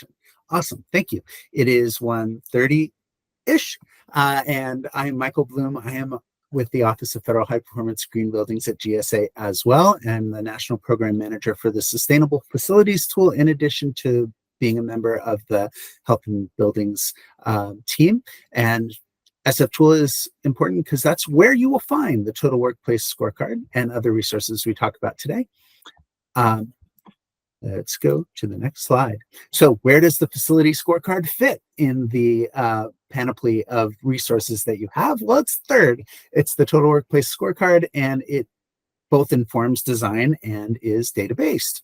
introduction. Awesome, thank you. It is 1:30-ish, and I'm Michael Bloom. I am with the Office of Federal High Performance Green Buildings at GSA as well, and the National Program Manager for the Sustainable Facilities Tool, in addition to being a member of the Health and Buildings team. And SF Tool is important because that's where you will find the Total Workplace Scorecard and other resources we talk about today. Let's go to the next slide. So where does the facility scorecard fit in the panoply of resources that you have? Well, it's third. It's the Total Workplace Scorecard, and it both informs design and is data-based.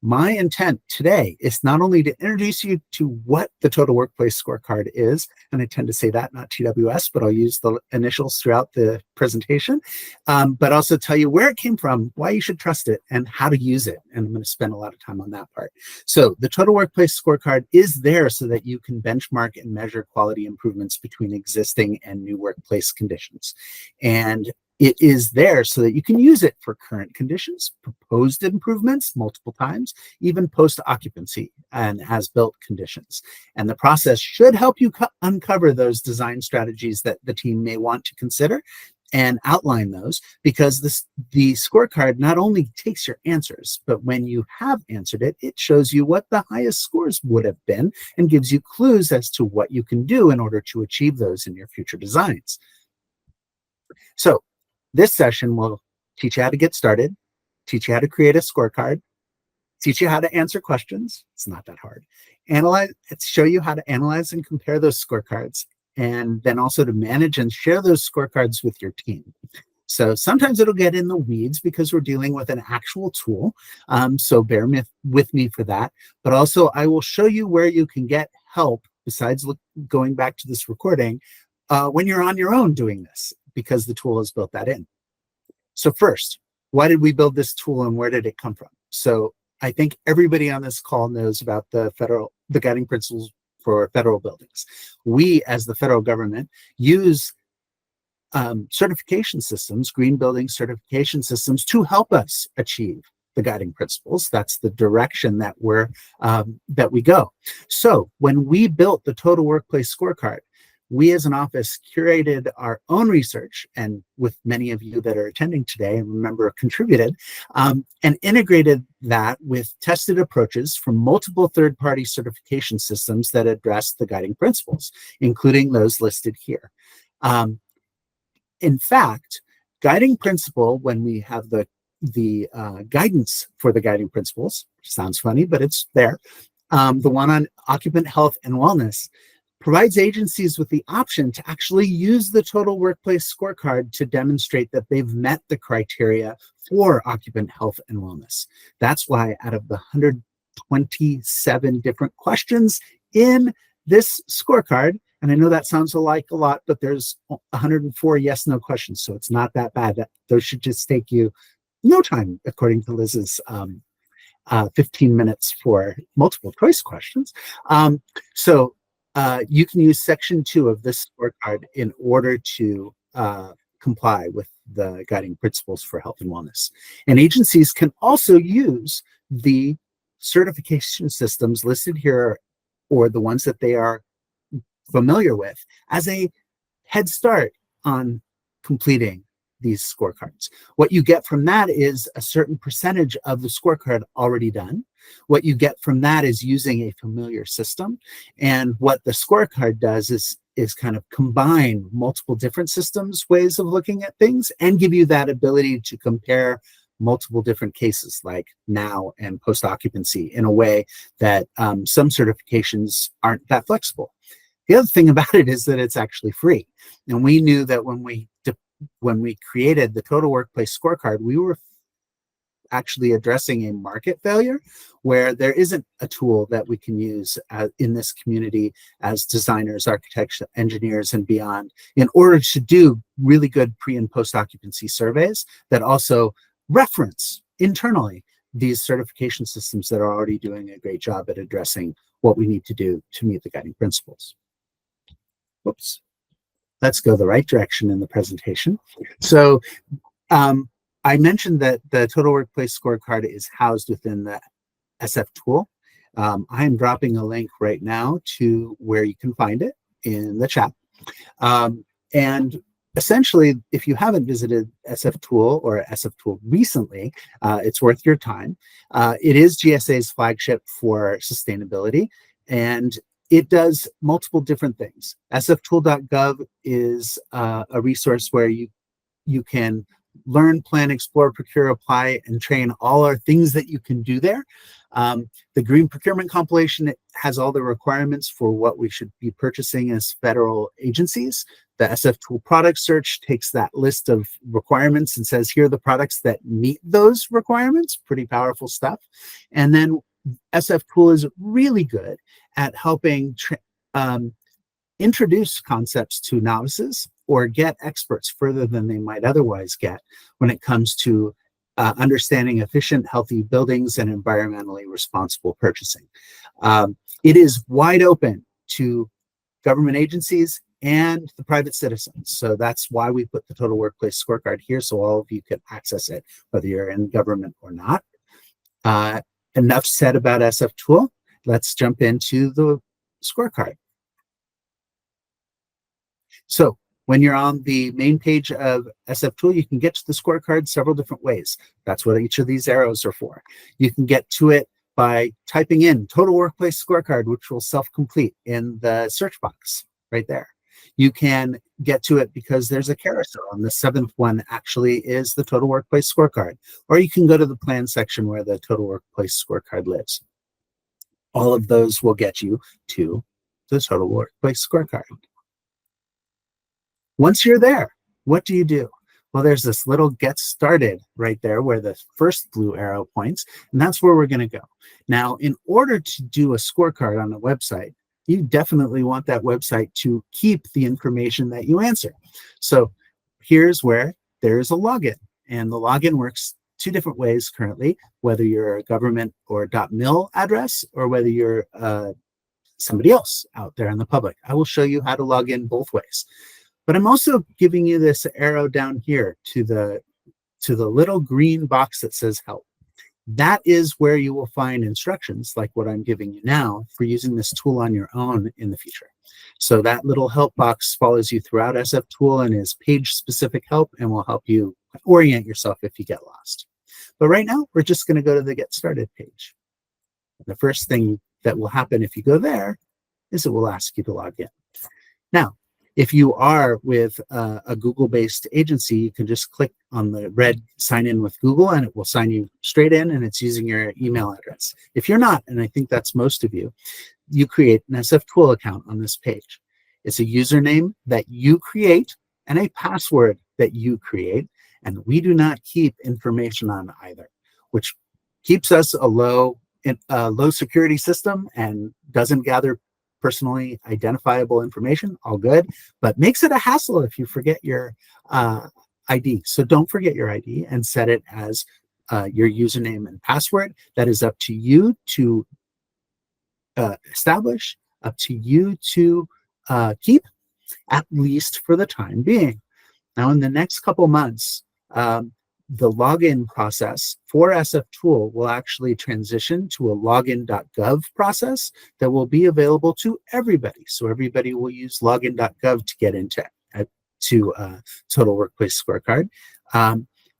My intent today is not only to introduce you to what the Total Workplace Scorecard is, and I tend to say that, not TWS, but I'll use the initials throughout the presentation, but also tell you where it came from, why you should trust it, and how to use it. And I'm going to spend a lot of time on that part. So the Total Workplace Scorecard is there so that you can benchmark and measure quality improvements between existing and new workplace conditions. And it is there so that you can use it for current conditions, proposed improvements multiple times, even post-occupancy and as-built conditions. And the process should help you uncover those design strategies that the team may want to consider and outline those, because the scorecard not only takes your answers, but when you have answered it, it shows you what the highest scores would have been and gives you clues as to what you can do in order to achieve those in your future designs. So, this session will teach you how to get started, teach you how to create a scorecard, teach you how to answer questions. It's not that hard. Show you how to analyze and compare those scorecards, and then also to manage and share those scorecards with your team. So sometimes it'll get in the weeds because we're dealing with an actual tool. So bear with me for that. But also I will show you where you can get help besides going back to this recording when you're on your own doing this, because the tool has built that in. So first, why did we build this tool and where did it come from? So I think everybody on this call knows about the guiding principles for federal buildings. We, as the federal government, use certification systems, green building certification systems, to help us achieve the guiding principles. That's the direction that we go. So when we built the Total Workplace Scorecard, we as an office curated our own research, and with many of you that are attending today and remember contributed, and integrated that with tested approaches from multiple third-party certification systems that address the guiding principles, including those listed here. In fact, guiding principle, when we have the guidance for the guiding principles, sounds funny, but it's there, the one on occupant health and wellness, provides agencies with the option to actually use the Total Workplace Scorecard to demonstrate that they've met the criteria for occupant health and wellness. That's why out of the 127 different questions in this scorecard, and I know that sounds like a lot, but there's 104 yes/no questions, so it's not that bad. Those should just take you no time, according to Liz's 15 minutes for multiple choice questions. You can use section 2 of this scorecard in order to comply with the guiding principles for health and wellness. And agencies can also use the certification systems listed here, or the ones that they are familiar with, as a head start on completing these scorecards. What you get from that is a certain percentage of the scorecard already done. What you get from that is using a familiar system. And what the scorecard does is kind of combine multiple different systems, ways of looking at things, and give you that ability to compare multiple different cases like now and post-occupancy in a way that some certifications aren't that flexible. The other thing about it is that it's actually free. And we knew that when we created the Total Workplace Scorecard, we were actually addressing a market failure where there isn't a tool that we can use in this community as designers, architects, engineers, and beyond in order to do really good pre and post occupancy surveys that also reference internally these certification systems that are already doing a great job at addressing what we need to do to meet the guiding principles. Whoops. Let's go the right direction in the presentation. So I mentioned that the Total Workplace Scorecard is housed within the SF tool. I'm dropping a link right now to where you can find it in the chat. And essentially, if you haven't visited SF Tool or SF Tool recently, it's worth your time. It is GSA's flagship for sustainability, and it does multiple different things. sftool.gov is a resource where you can learn, plan, explore, procure, apply, and train. All are things that you can do there. The Green Procurement Compilation, it has all the requirements for what we should be purchasing as federal agencies. The SF Tool product search takes that list of requirements and says, here are the products that meet those requirements. Pretty powerful stuff. And then SF Tool is really good at helping introduce concepts to novices or get experts further than they might otherwise get when it comes to understanding efficient, healthy buildings and environmentally responsible purchasing. It is wide open to government agencies and the private citizens. So that's why we put the Total Workplace Scorecard here, so all of you can access it, whether you're in government or not. Enough said about SF Tool. Let's jump into the scorecard. So when you're on the main page of SF Tool, you can get to the scorecard several different ways. That's what each of these arrows are for. You can get to it by typing in Total Workplace Scorecard, which will self-complete in the search box right there. You can get to it because there's a carousel, and the 7th one actually is the Total Workplace Scorecard. Or you can go to the plan section where the Total Workplace Scorecard lives. All of those will get you to the Total Workplace Scorecard. Once you're there, what do you do? Well, there's this little get started right there where the first blue arrow points, and that's where we're going to go. Now, in order to do a scorecard on a website, you definitely want that website to keep the information that you answer. So here's where there's a login, and the login works two different ways currently, whether you're a government or .mil address or whether you're somebody else out there in the public. I will show you how to log in both ways. But I'm also giving you this arrow down here to the little green box that says help. That is where you will find instructions like what I'm giving you now for using this tool on your own in the future. So that little help box follows you throughout SF Tool and is page-specific help and will help you orient yourself if you get lost. But right now, we're just going to go to the Get Started page. The first thing that will happen if you go there is it will ask you to log in. Now, if you are with a Google-based agency, you can just click on the red sign in with Google and it will sign you straight in, and it's using your email address. If you're not, and I think that's most of you, you create an SF Tool account on this page. It's a username that you create and a password that you create, and we do not keep information on either, which keeps us a low security system and doesn't gather personally identifiable information, all good, but makes it a hassle if you forget your ID. So don't forget your ID and set it as your username and password. That is up to you to establish, up to you to keep, at least for the time being. Now, in the next couple months, the login process for SF Tool will actually transition to a login.gov process that will be available to everybody. So everybody will use login.gov to get into Total Workplace Scorecard.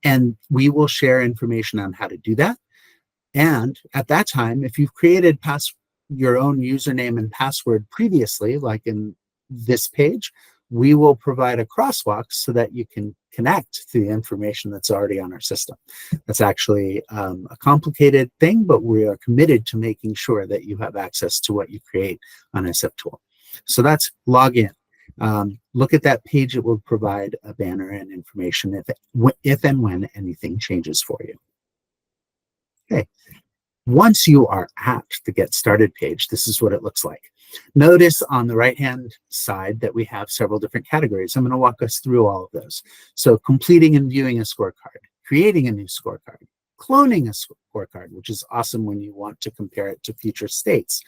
And we will share information on how to do that. And at that time, if you've created your own username and password previously, like in this page, we will provide a crosswalk so that you can connect to the information that's already on our system. That's actually a complicated thing, but we are committed to making sure that you have access to what you create on SF Tool. So that's login. Look at that page. It will provide a banner and information if and when anything changes for you. Okay. Once you are at the Get Started page, this is what it looks like. Notice on the right-hand side that we have several different categories. I'm going to walk us through all of those. So completing and viewing a scorecard, creating a new scorecard, cloning a scorecard, which is awesome when you want to compare it to future states,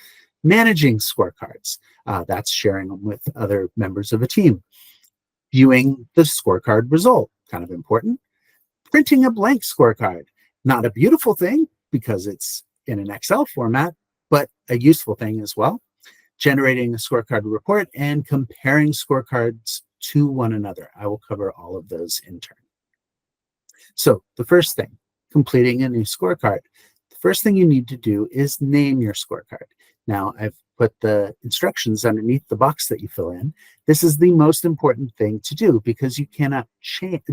managing scorecards, that's sharing them with other members of a team, viewing the scorecard result, kind of important, printing a blank scorecard, not a beautiful thing because it's in an Excel format, but a useful thing as well, generating a scorecard report and comparing scorecards to one another. I will cover all of those in turn. So the first thing, completing a new scorecard. The first thing you need to do is name your scorecard. Now, I've put the instructions underneath the box that you fill in. This is the most important thing to do because you cannot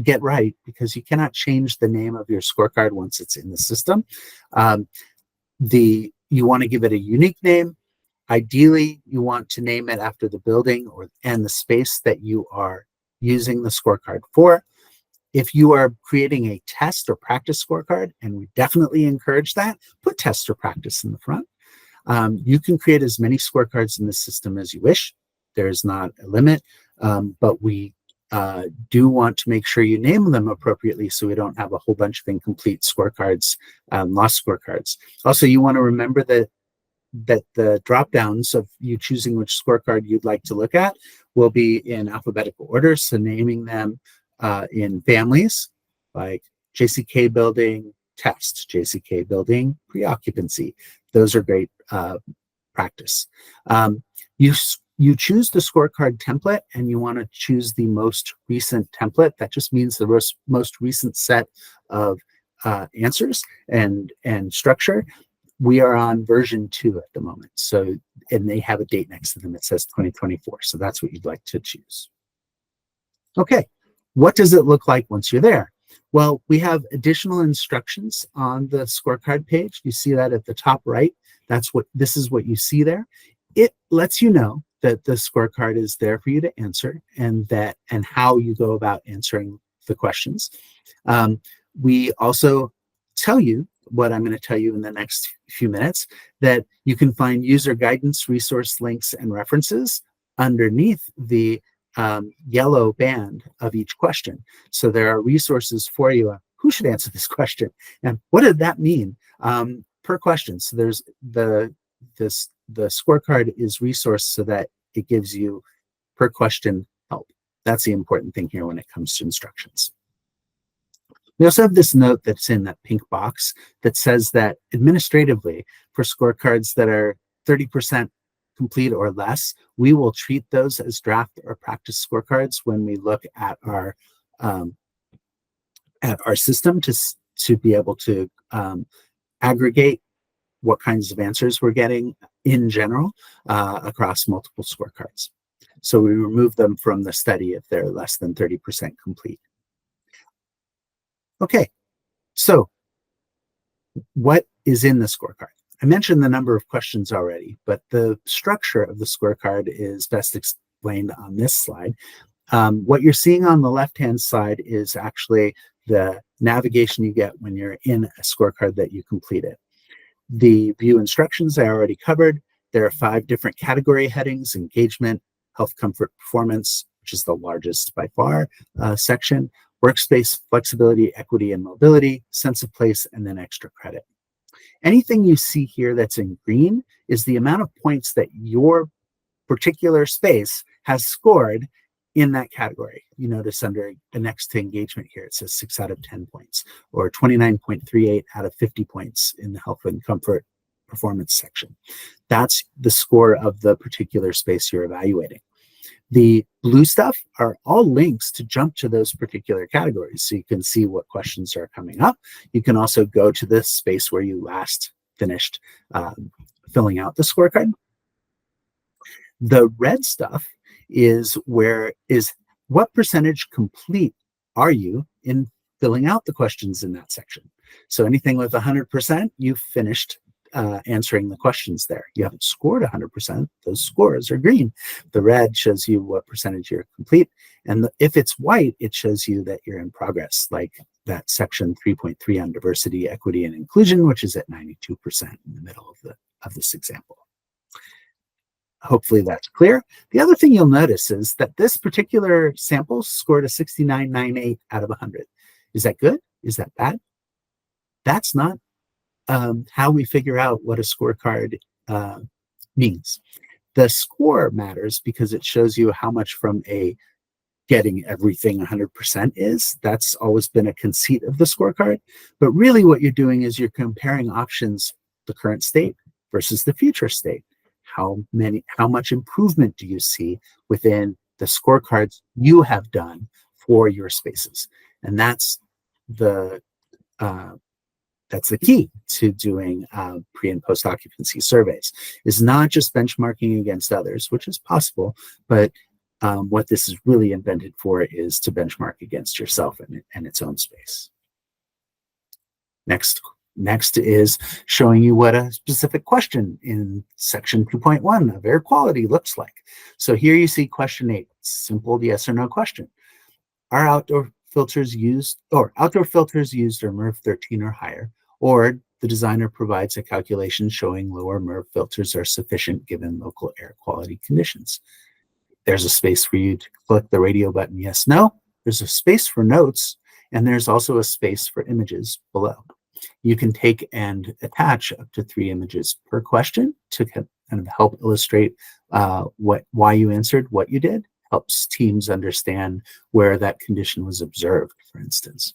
get right because you cannot change the name of your scorecard once it's in the system. You want to give it a unique name. Ideally, you want to name it after the building and the space that you are using the scorecard for. If you are creating a test or practice scorecard, and we definitely encourage that, put test or practice in the front. You can create as many scorecards in the system as you wish. There's not a limit, but we do want to make sure you name them appropriately so we don't have a whole bunch of incomplete scorecards, lost scorecards. Also, you want to remember that the drop downs of you choosing which scorecard you'd like to look at will be in alphabetical order. So naming them in families like JCK building test, JCK building pre-occupancy. Those are great practice. You choose the scorecard template and you want to choose the most recent template. That just means the most recent set of answers and structure. We are on version 2 at the moment. So, and they have a date next to them. It says 2024. So that's what you'd like to choose. Okay, what does it look like once you're there? Well, we have additional instructions on the scorecard page. You see that at the top right. This is what you see there. It lets you know that the scorecard is there for you to answer and how you go about answering the questions. We also tell you what I'm going to tell you in the next few minutes, that you can find user guidance, resource links, and references underneath the yellow band of each question. So there are resources for you. Who should answer this question? And what did that mean per question? So there's the scorecard is resourced so that it gives you per question help. That's the important thing here when it comes to instructions. We also have this note that's in that pink box that says that administratively, for scorecards that are 30% complete or less, we will treat those as draft or practice scorecards when we look at our system to be able to aggregate what kinds of answers we're getting in general across multiple scorecards. So we remove them from the study if they're less than 30% complete. Okay, so what is in the scorecard? I mentioned the number of questions already, but the structure of the scorecard is best explained on this slide. What you're seeing on the left-hand side is actually the navigation you get when you're in a scorecard that you completed. The view instructions I already covered. There are 5 different category headings: engagement, health, comfort, performance, which is the largest by far section, workspace, flexibility, equity, and mobility, sense of place, and then extra credit. Anything you see here that's in green is the amount of points that your particular space has scored in that category. You notice under the next to engagement here, it says 6 out of 10 points, or 29.38 out of 50 points in the health and comfort performance section. That's the score of the particular space you're evaluating. The blue stuff are all links to jump to those particular categories. So you can see what questions are coming up. You can also go to the space where you last finished filling out the scorecard. The red stuff is what percentage complete are you in filling out the questions in that section. So anything with 100%, you've finished answering the questions there. You haven't scored 100%. Those scores are green. The red shows you what percentage you're complete. And if it's white, it shows you that you're in progress, like that section 3.3 on diversity, equity, and inclusion, which is at 92% in the middle of this example. Hopefully that's clear. The other thing you'll notice is that this particular sample scored a 69.98 out of 100. Is that good? Is that bad? That's not how we figure out what a scorecard means. The score matters because it shows you how much from a getting everything 100% is. That's always been a conceit of the scorecard. But really what you're doing is you're comparing options, the current state versus the future state. How much improvement do you see within the scorecards you have done for your spaces? And that's the key to doing pre and post occupancy surveys, is not just benchmarking against others, which is possible, but what this is really invented for is to benchmark against yourself and its own space. Next is showing you what a specific question in section 2.1 of air quality looks like. So here you see question 8, simple yes or no question. Are outdoor filters used are MERV 13 or higher, or the designer provides a calculation showing lower MERV filters are sufficient given local air quality conditions? There's a space for you to click the radio button, yes, no. There's a space for notes, and there's also a space for images below. You can take and attach up to 3 images per question to kind of help illustrate why you answered what you did, helps teams understand where that condition was observed, for instance.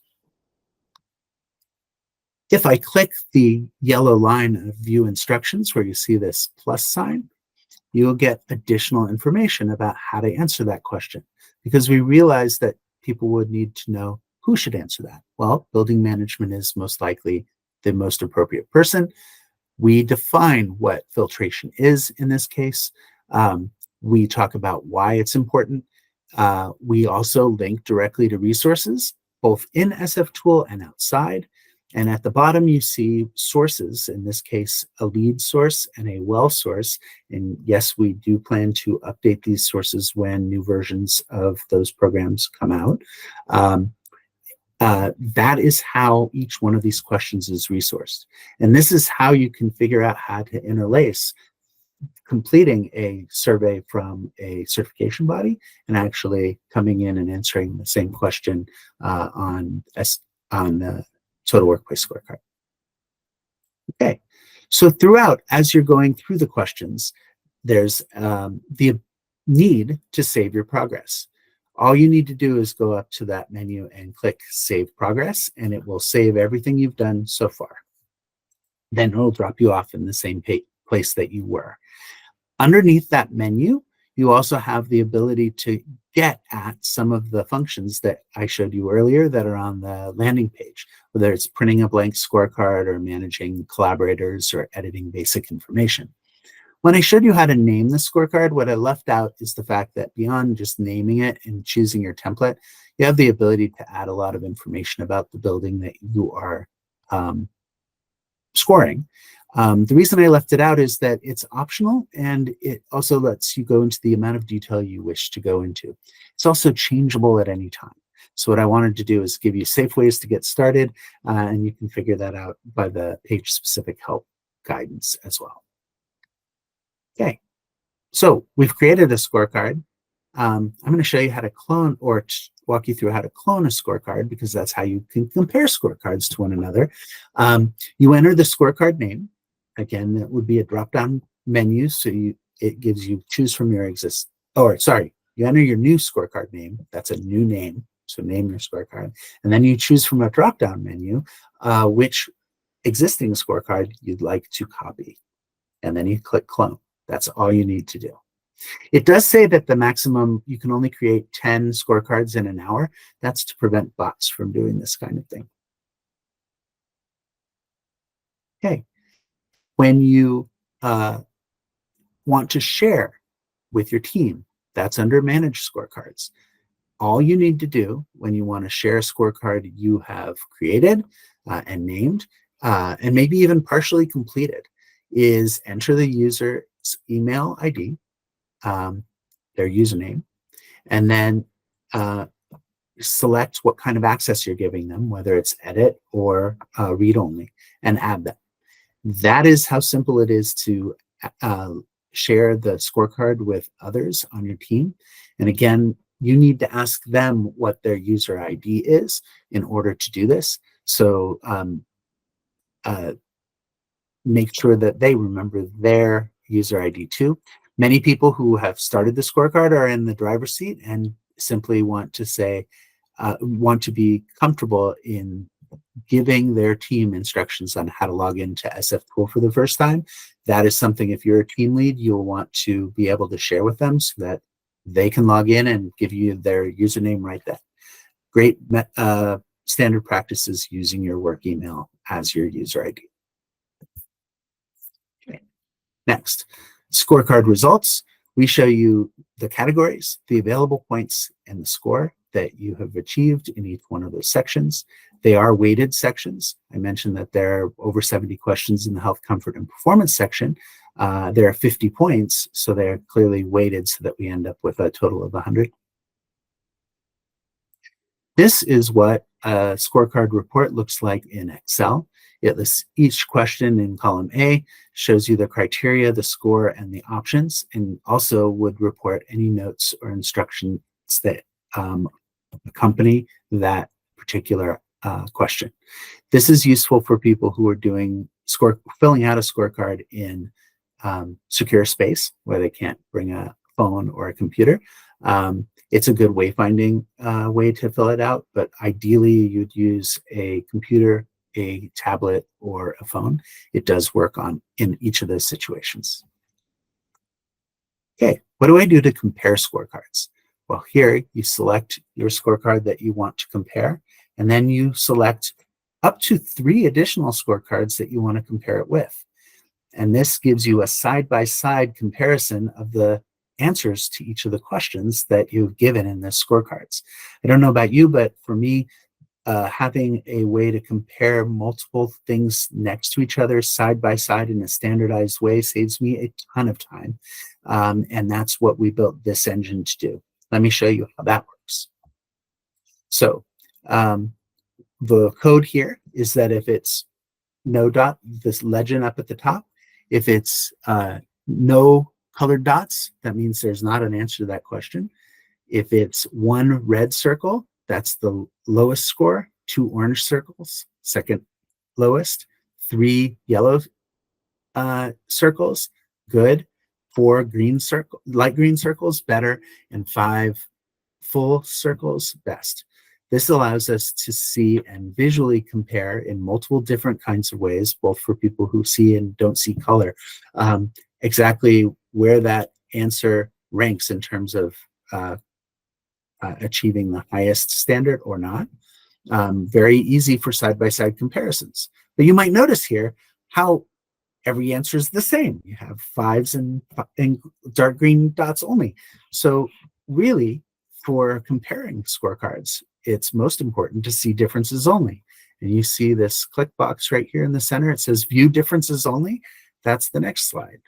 If I click the yellow line of view instructions where you see this plus sign, you'll get additional information about how to answer that question, because we realize that people would need to know who should answer that. Well, building management is most likely the most appropriate person. We define what filtration is in this case. We talk about why it's important. We also link directly to resources, both in SF Tool and outside. And at the bottom, you see sources, in this case, a lead source and a well source. And yes, we do plan to update these sources when new versions of those programs come out. That is how each one of these questions is resourced. And this is how you can figure out how to interlace completing a survey from a certification body and actually coming in and answering the same question on the Total Workplace Scorecard. Okay, so throughout, as you're going through the questions, there's the need to save your progress. All you need to do is go up to that menu and click Save Progress, and it will save everything you've done so far. Then it'll drop you off in the same place that you were. Underneath that menu, you also have the ability to get at some of the functions that I showed you earlier that are on the landing page, whether it's printing a blank scorecard or managing collaborators or editing basic information. When I showed you how to name the scorecard, what I left out is the fact that beyond just naming it and choosing your template, you have the ability to add a lot of information about the building that you are scoring. The reason I left it out is that it's optional, and it also lets you go into the amount of detail you wish to go into. It's also changeable at any time. So what I wanted to do is give you safe ways to get started, and you can figure that out by the page-specific help guidance as well. Okay, so we've created a scorecard. I'm going to show you how to clone or walk you through how to clone a scorecard, because that's how you can compare scorecards to one another. You enter the scorecard name. Again, that would be a drop-down menu, so it gives you choose from your you enter your new scorecard name. That's a new name, so name your scorecard, and then you choose from a drop-down menu which existing scorecard you'd like to copy, and then you click clone. That's all you need to do. It does say that the maximum, you can only create 10 scorecards in an hour. That's to prevent bots from doing this kind of thing. Okay. When you want to share with your team, that's under Manage Scorecards. All you need to do when you want to share a scorecard you have created and named, and maybe even partially completed, is enter the user's email ID, their username, and then select what kind of access you're giving them, whether it's edit or read only, and add them. That is how simple it is to share the scorecard with others on your team. And again, you need to ask them what their user ID is in order to do this. So make sure that they remember their user ID too. Many people who have started the scorecard are in the driver's seat and simply want to say, want to be comfortable in giving their team instructions on how to log into SF Tool for the first time. That is something, if you're a team lead, you'll want to be able to share with them so that they can log in and give you their username right then. Great standard practices using your work email as your user ID. Okay. Next, scorecard results. We show you the categories, the available points, and the score that you have achieved in each one of those sections. They are weighted sections. I mentioned that there are over 70 questions in the health, comfort, and performance section. There are 50 points, so they're clearly weighted so that we end up with a total of 100. This is what a scorecard report looks like in Excel. It lists each question in column A, shows you the criteria, the score, and the options, and also would report any notes or instructions that accompany that particular question. This is useful for people who are doing filling out a scorecard in secure space where they can't bring a phone or a computer. It's a good wayfinding way to fill it out, but ideally you'd use a computer, a tablet, or a phone. It does work in each of those situations. Okay, what do I do to compare scorecards? Well, here you select your scorecard that you want to compare, and then you select up to 3 additional scorecards that you want to compare it with. And this gives you a side-by-side comparison of the answers to each of the questions that you've given in the scorecards. I don't know about you, but for me, having a way to compare multiple things next to each other side by side in a standardized way saves me a ton of time. And that's what we built this engine to do. Let me show you how that works. So the code here is that if it's no dot, this legend up at the top, if it's no colored dots, that means there's not an answer to that question. If it's 1 red circle, that's the lowest score. 2 orange circles, second lowest. 3 yellow circles, good. 4 light green circles, better. And 5 full circles, best. This allows us to see and visually compare in multiple different kinds of ways, both for people who see and don't see color, exactly where that answer ranks in terms of achieving the highest standard or not. Very easy for side-by-side comparisons. But you might notice here how every answer is the same. You have 5s and dark green dots only. So really, for comparing scorecards, it's most important to see differences only. And you see this click box right here in the center. It says view differences only. That's the next slide.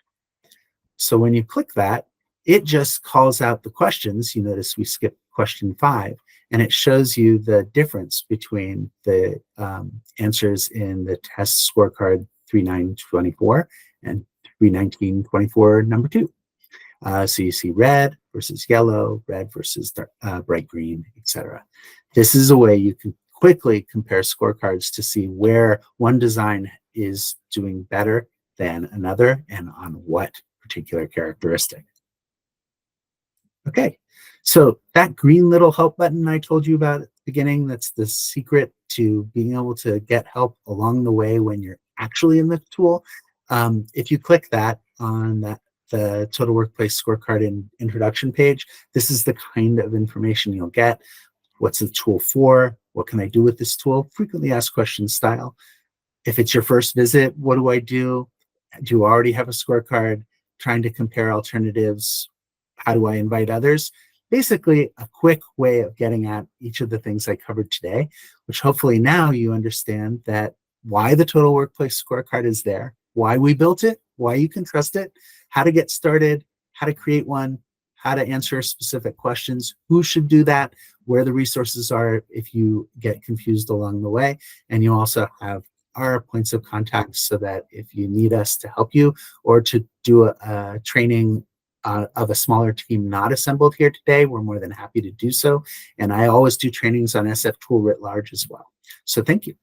So when you click that, it just calls out the questions. You notice we skipped question 5, and it shows you the difference between the answers in the test scorecard 3924 and 31924 number 2. So you see red versus yellow, red versus bright green, etc. This is a way you can quickly compare scorecards to see where one design is doing better than another and on what particular characteristic. Okay, so that green little help button I told you about at the beginning, that's the secret to being able to get help along the way when you're actually in the tool. If you click that on the Total Workplace Scorecard introduction page, this is the kind of information you'll get. What's the tool for? What can I do with this tool? Frequently asked questions style. If it's your first visit, what do I do? Do you already have a scorecard? Trying to compare alternatives. How do I invite others? Basically, a quick way of getting at each of the things I covered today, which hopefully now you understand that why the Total Workplace Scorecard is there, why we built it, why you can trust it, how to get started, how to create one, how to answer specific questions, who should do that, where the resources are if you get confused along the way. And you also have our points of contact so that if you need us to help you or to do a training of a smaller team not assembled here today, we're more than happy to do so. And I always do trainings on SF Tool writ large as well. So thank you.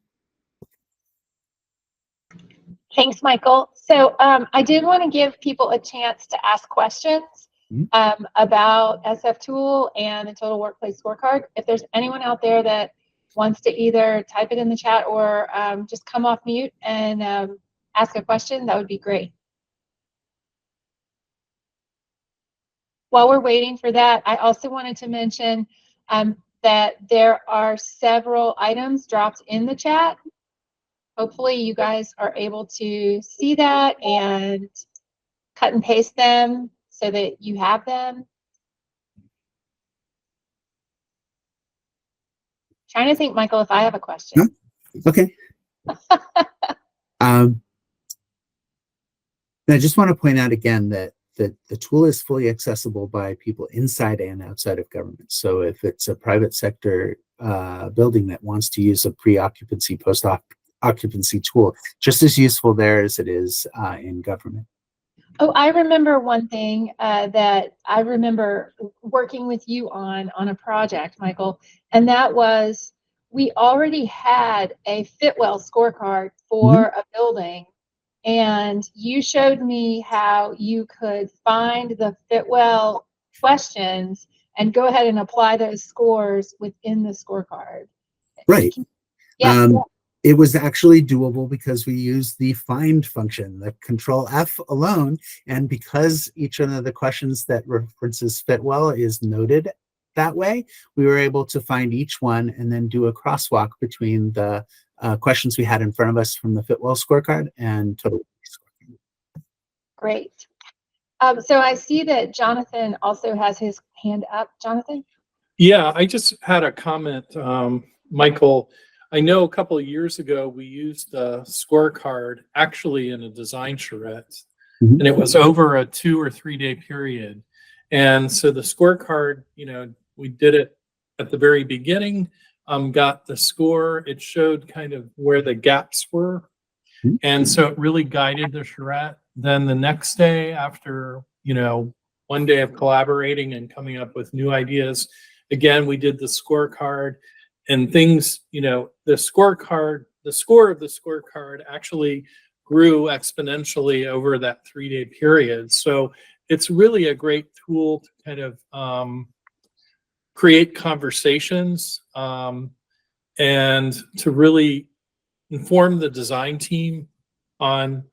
Thanks, Michael. So I did want to give people a chance to ask questions about SF Tool and the Total Workplace Scorecard. If there's anyone out there that wants to either type it in the chat or just come off mute and ask a question, that would be great. While we're waiting for that, I also wanted to mention that there are several items dropped in the chat. Hopefully you guys are able to see that and cut and paste them so that you have them. Trying to think, Michael, if I have a question. No? Okay. I just want to point out again that the tool is fully accessible by people inside and outside of government. So if it's a private sector building that wants to use a pre-occupancy, post-occupancy tool, just as useful there as it is in government. Oh, I remember one thing that I remember working with you on a project, Michael, and that was we already had a Fitwell scorecard for a building, and you showed me how you could find the Fitwell questions and go ahead and apply those scores within the scorecard. Right. Yeah. It was actually doable because we used the find function, the Control F alone, and because each one of the questions that references Fitwell is noted that way, we were able to find each one and then do a crosswalk between the questions we had in front of us from the Fitwell scorecard and total scorecard. Great. So I see that Jonathan also has his hand up. Jonathan? Yeah, I just had a comment, Michael. I know a couple of years ago we used the scorecard actually in a design charrette, and it was over a 2 or 3 day period. And so the scorecard, you know, we did it at the very beginning, got the score. It showed kind of where the gaps were. And so it really guided the charrette. Then the next day, after, you know, 1 day of collaborating and coming up with new ideas, again, we did the scorecard. And things, you know, the score of the scorecard actually grew exponentially over that 3 day period. So it's really a great tool to kind of create conversations and to really inform the design team on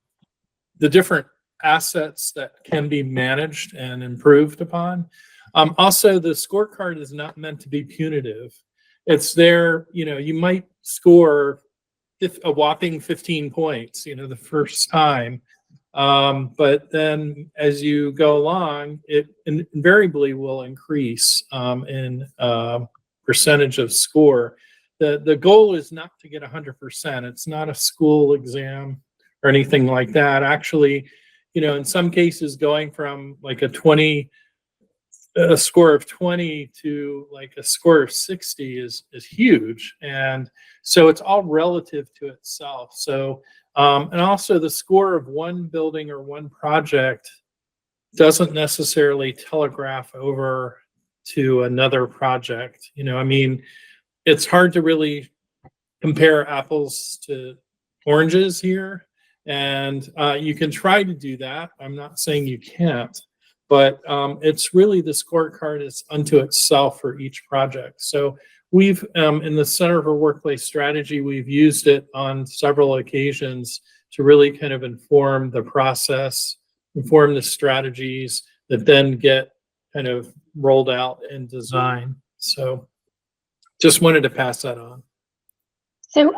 the different assets that can be managed and improved upon. Also, the scorecard is not meant to be punitive. It's there, you know, you might score a whopping 15 points, you know, the first time. But then as you go along, it invariably will increase in percentage of score. The goal is not to get 100%. It's not a school exam or anything like that. Actually, you know, in some cases going from like a score of 20 to like a score of 60 is huge. And so it's all relative to itself. So, and also the score of one building or one project doesn't necessarily telegraph over to another project. You know, I mean, it's hard to really compare apples to oranges here. And you can try to do that. I'm not saying you can't. But it's really the scorecard is unto itself for each project. So we've, in the Center for Workplace Strategy, we've used it on several occasions to really kind of inform the process, inform the strategies that then get kind of rolled out in design. So just wanted to pass that on. So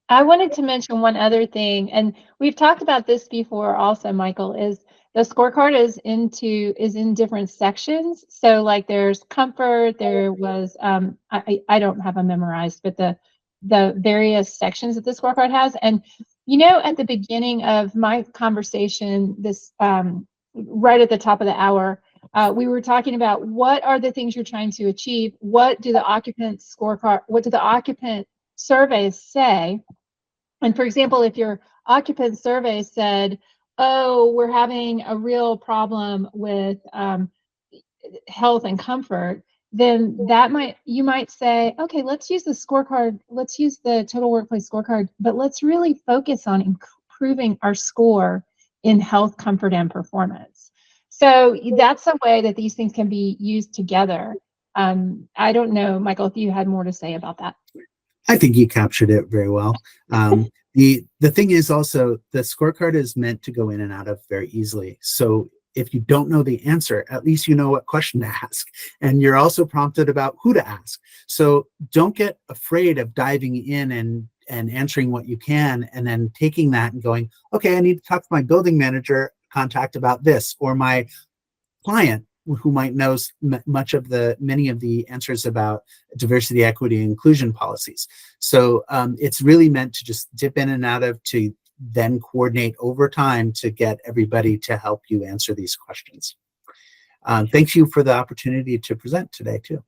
I wanted to mention one other thing, and we've talked about this before also, Michael, is the scorecard is in different sections. So like there's comfort, there was, I don't have them memorized, but the various sections that the scorecard has. And, you know, at the beginning of my conversation, this right at the top of the hour, we were talking about what are the things you're trying to achieve? What do the occupant surveys say? And for example, if your occupant survey said, oh, we're having a real problem with health and comfort, then you might say, okay, let's use the scorecard, let's use the total workplace scorecard, but let's really focus on improving our score in health, comfort, and performance. So that's a way that these things can be used together. I don't know, Michael, if you had more to say about that. I think you captured it very well. The thing is also the scorecard is meant to go in and out of very easily. So if you don't know the answer, at least you know what question to ask. And you're also prompted about who to ask. So don't get afraid of diving in and answering what you can, and then taking that and going, okay, I need to talk to my building manager contact about this, or my client who might know many of the answers about diversity, equity, and inclusion policies. So it's really meant to just dip in and out of, to then coordinate over time to get everybody to help you answer these questions. Thank you for the opportunity to present today too.